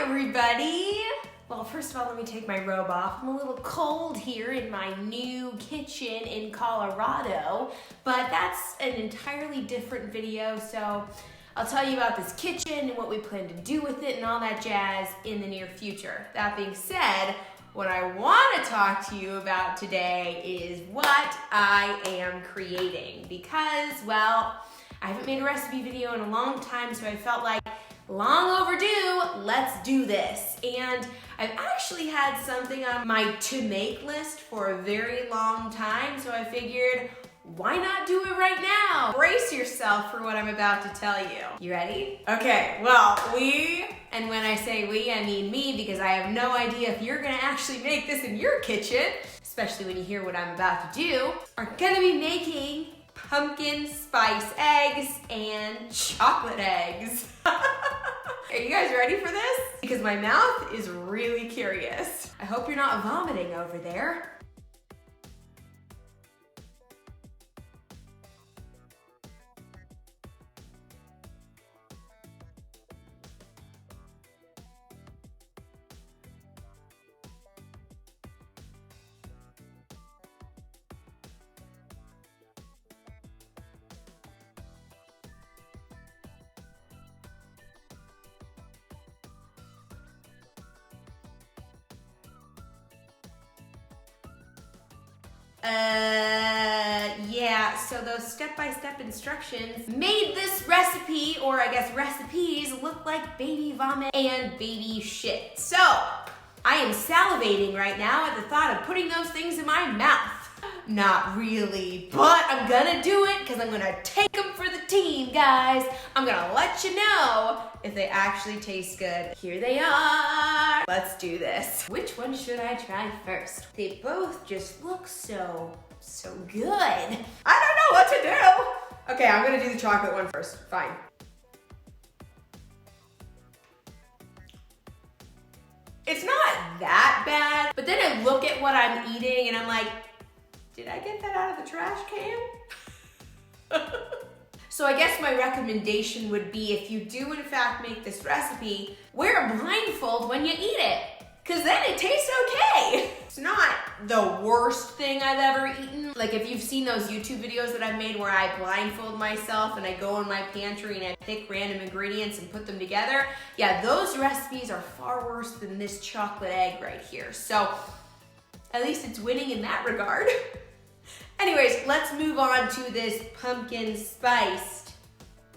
everybody! Well, first of all, let me take my robe off. I'm a little cold here in my new kitchen in Colorado, but that's an entirely different video, so I'll tell you about this kitchen and what we plan to do with it and all that jazz in the near future. That being said, what I want to talk to you about today is what I am creating because, well, I haven't made a recipe video in a long time, so I felt like long overdue, let's do this. And I've actually had something on my to make list for a very long time, so I figured, why not do it right now? Brace yourself for what I'm about to tell you. You ready? Okay, well, and when I say we, I mean me, because I have no idea if you're gonna actually make this in your kitchen, especially when you hear what I'm about to do, are gonna be making pumpkin spice eggs and chocolate eggs. Are you guys ready for this? Because my mouth is really curious. I hope you're not vomiting over there. Yeah, so those step-by-step instructions made this recipe, or I guess recipes, look like baby vomit and baby shit. So, I am salivating right now at the thought of putting those things in my mouth. Not really, but I'm gonna do it because I'm gonna take them for the team, guys. I'm gonna let you know if they actually taste good. Here they are. Let's do this. Which one should I try first? They both just look so good. I don't know what to do. Okay, I'm gonna do the chocolate one first. Fine. It's not that bad, but then I look at what I'm eating and I'm like, did I get that out of the trash can? So I guess my recommendation would be, if you do in fact make this recipe, wear a blindfold when you eat it, because then it tastes okay. It's not the worst thing I've ever eaten. Like if you've seen those YouTube videos that I've made where I blindfold myself and I go in my pantry and I pick random ingredients and put them together, yeah, those recipes are far worse than this chocolate egg right here. So at least it's winning in that regard. Anyways, let's move on to this pumpkin spiced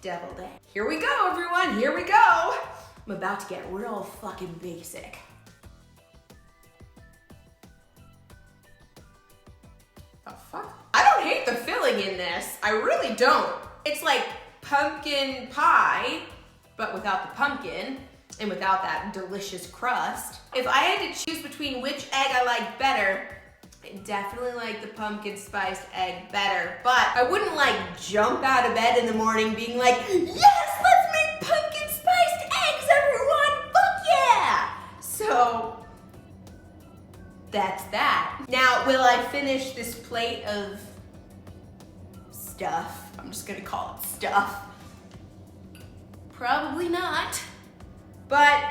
deviled egg. Here we go, everyone, here we go. I'm about to get real fucking basic. The fuck? I don't hate the filling in this. I really don't. It's like pumpkin pie, but without the pumpkin and without that delicious crust. If I had to choose between which egg I like better, I definitely like the pumpkin spiced egg better, but I wouldn't like jump out of bed in the morning being like, yes, let's make pumpkin spiced eggs, everyone, fuck yeah! So, that's that. Now, will I finish this plate of stuff? I'm just gonna call it stuff. Probably not, but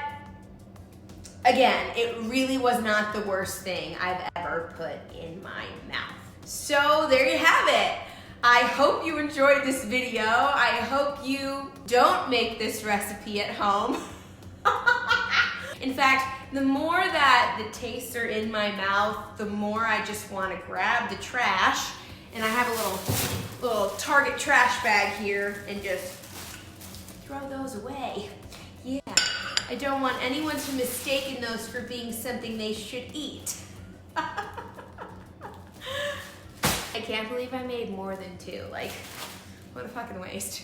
again, it really was not the worst thing I've ever put in my mouth. So there you have it. I hope you enjoyed this video. I hope you don't make this recipe at home. In fact, the more that the tastes are in my mouth, the more I just want to grab the trash. And I have a little Target trash bag here and just throw those away. Yeah. I don't want anyone to mistake those for being something they should eat. I can't believe I made more than 2. Like, what a fucking waste.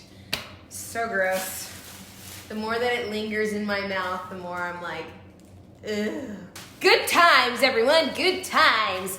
So gross. The more that it lingers in my mouth, the more I'm like, ugh. Good times, everyone, good times.